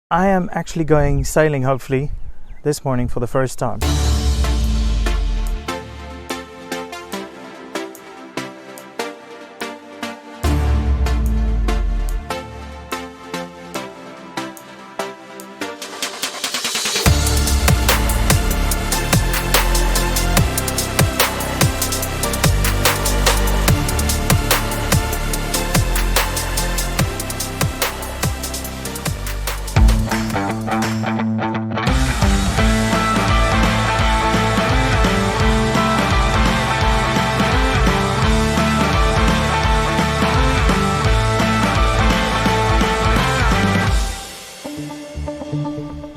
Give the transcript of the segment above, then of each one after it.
I am actually going sailing, hopefully, this morning for the first time.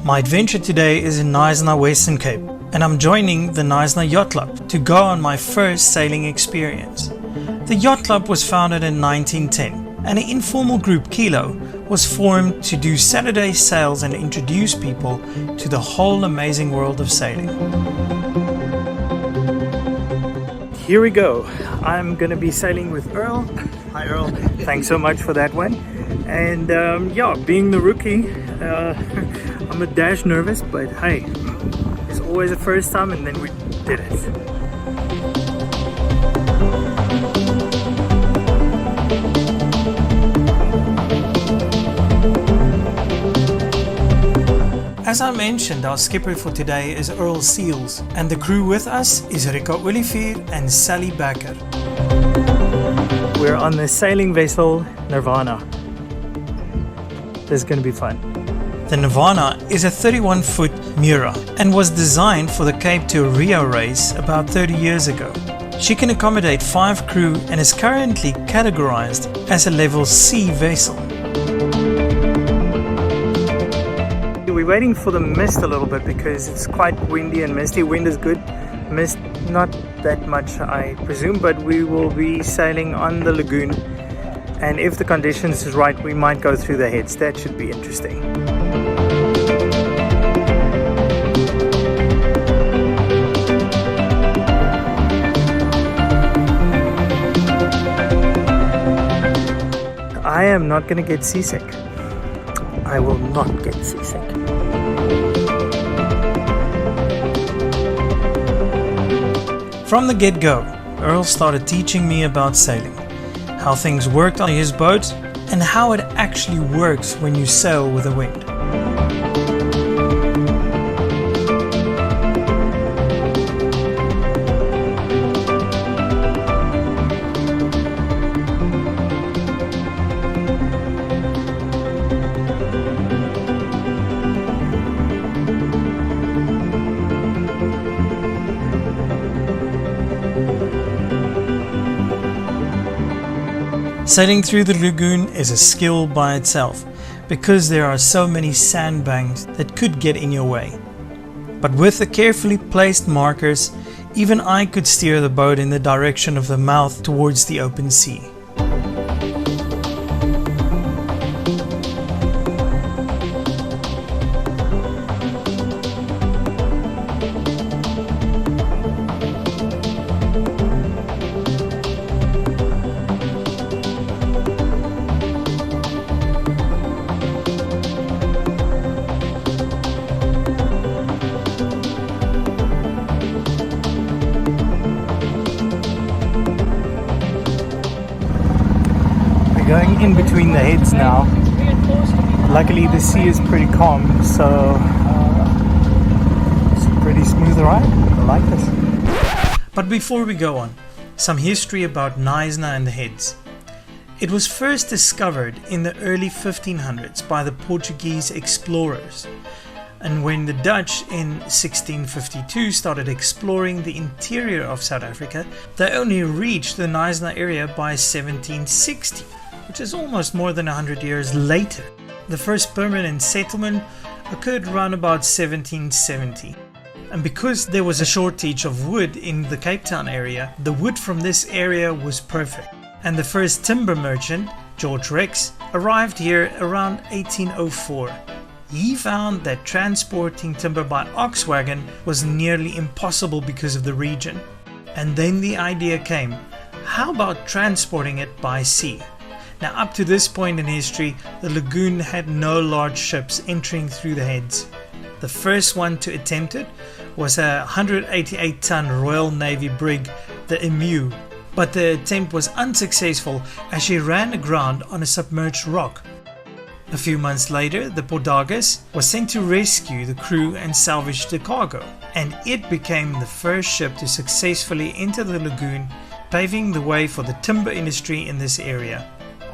My adventure today is in Knysna, Western Cape, and I'm joining the Knysna Yacht Club to go on my first sailing experience. The yacht club was founded in 1910, and an informal group, Kilo, was formed to do Saturday sails and introduce people to the whole amazing world of sailing. Here we go. I'm going to be sailing with Earle. Hi Earle, thanks so much for that one. And yeah, being the rookie, I'm a dash nervous, but hey, it's always the first time, and then we did it. As I mentioned, our skipper for today is Earle Seals, and the crew with us is Rika Olivier and Sally Bakker. We're on the sailing vessel Nirvana. This is going to be fun. The Nirvana is a 31-foot Mura and was designed for the Cape to Rio race about 30 years ago. She can accommodate 5 crew and is currently categorized as a level C vessel. We're waiting for the mist a little bit because it's quite windy and misty. Wind is good, mist not that much I presume, but we will be sailing on the lagoon, and if the conditions is right we might go through the heads. That should be interesting. I am not going to get seasick. I will not get seasick. From the get-go, Earle started teaching me about sailing, how things worked on his boat, and how it actually works when you sail with the wind. Sailing through the lagoon is a skill by itself because there are so many sandbanks that could get in your way. But with the carefully placed markers, even I could steer the boat in the direction of the mouth towards the open sea. Going in between the heads now. Luckily the sea is pretty calm, so it's a pretty smooth ride. I like this. But before we go on, some history about Knysna and the heads. It was first discovered in the early 1500s by the Portuguese explorers, and when the Dutch in 1652 started exploring the interior of South Africa, they only reached the Knysna area by 1760. Which is almost more than 100 years later. The first permanent settlement occurred around about 1770. And because there was a shortage of wood in the Cape Town area, the wood from this area was perfect. And the first timber merchant, George Rex, arrived here around 1804. He found that transporting timber by ox wagon was nearly impossible because of the region. And then the idea came, how about transporting it by sea? Now, up to this point in history, the lagoon had no large ships entering through the heads. The first one to attempt it was a 188-ton Royal Navy brig, the Emu, but the attempt was unsuccessful as she ran aground on a submerged rock. A few months later, the Portuguese was sent to rescue the crew and salvage the cargo, and it became the first ship to successfully enter the lagoon, paving the way for the timber industry in this area.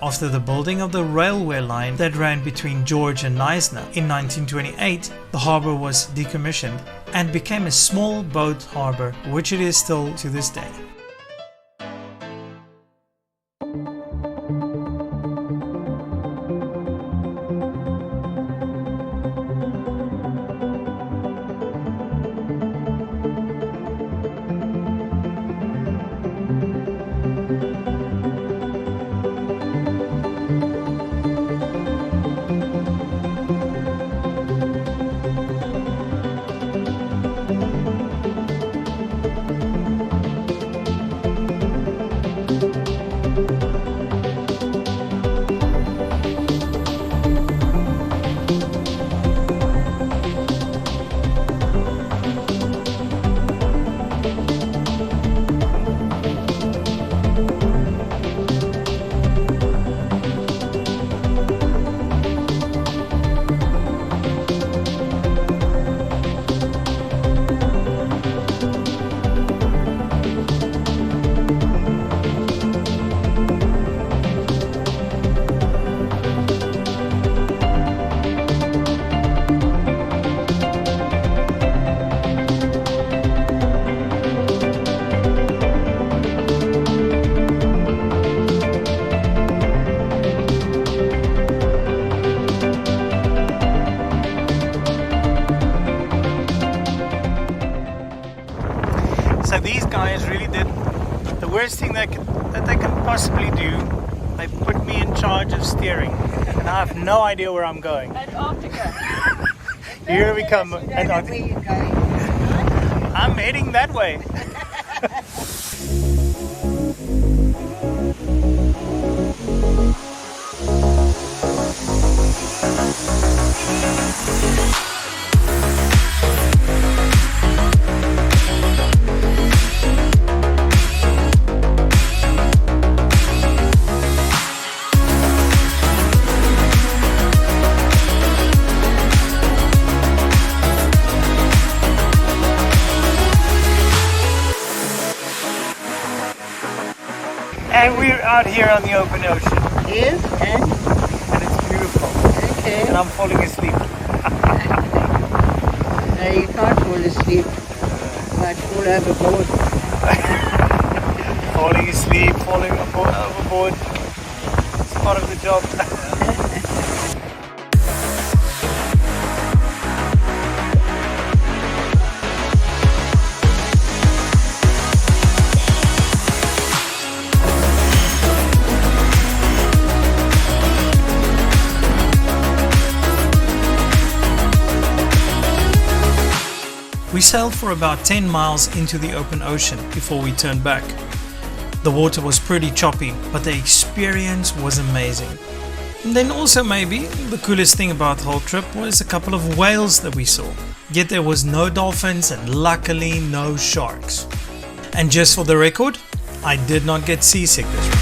After the building of the railway line that ran between George and Knysna in 1928, the harbour was decommissioned and became a small boat harbour, which it is still to this day. So these guys really did the worst thing that they can possibly do. They put me in charge of steering, and I have no idea where I'm going. Antarctica. Here we come. Antarctica. I'm heading that way. And we're out here on the open ocean. Yes, and it's beautiful. okay. And I'm falling asleep. No, you can't fall asleep. You might fall overboard. Falling asleep, falling overboard. It's part of the job. We sailed for about 10 miles into the open ocean before we turned back. The water was pretty choppy, but the experience was amazing. And then also maybe the coolest thing about the whole trip was a couple of whales that we saw. Yet there was no dolphins and luckily no sharks. And just for the record, I did not get seasick this trip.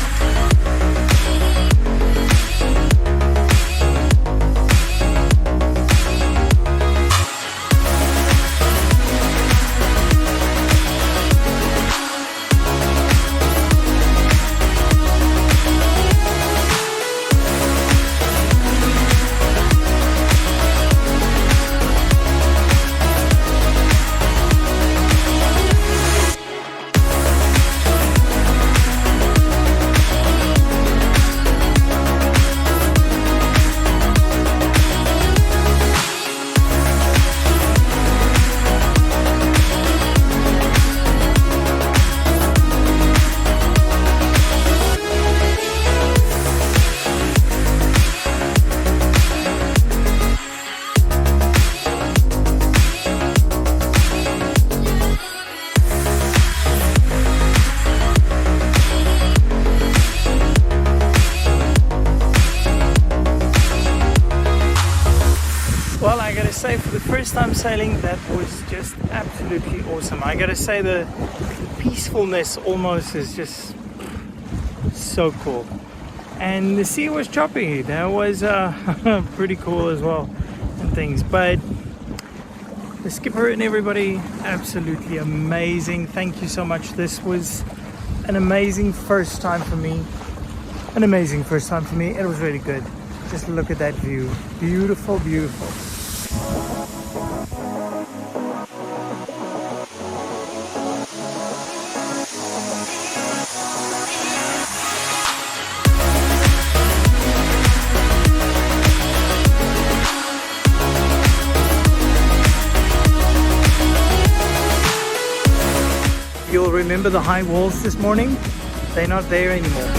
Well, I gotta say, for the first time sailing, that was just absolutely awesome. I gotta say, the peacefulness almost is just so cool. And the sea was choppy. That was pretty cool as well, and things. But the skipper and everybody, absolutely amazing. Thank you so much. This was an amazing first time for me. An amazing first time for me. It was really good. Just look at that view. Beautiful, beautiful. You'll remember the high walls this morning? They're not there anymore.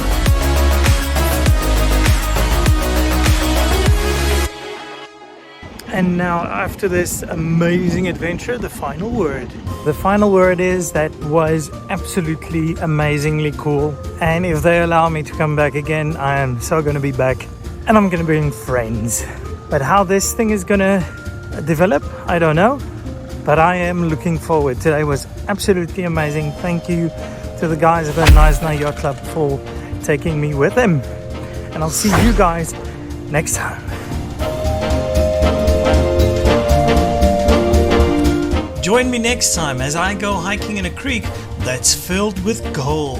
And now, after this amazing adventure, the final word. The final word is that was absolutely amazingly cool. And if they allow me to come back again, I am so going to be back. And I'm going to bring friends. But how this thing is going to develop, I don't know. But I am looking forward. Today was absolutely amazing. Thank you to the guys at the Knysna Yacht Club for taking me with them. And I'll see you guys next time. Join me next time as I go hiking in a creek that's filled with gold.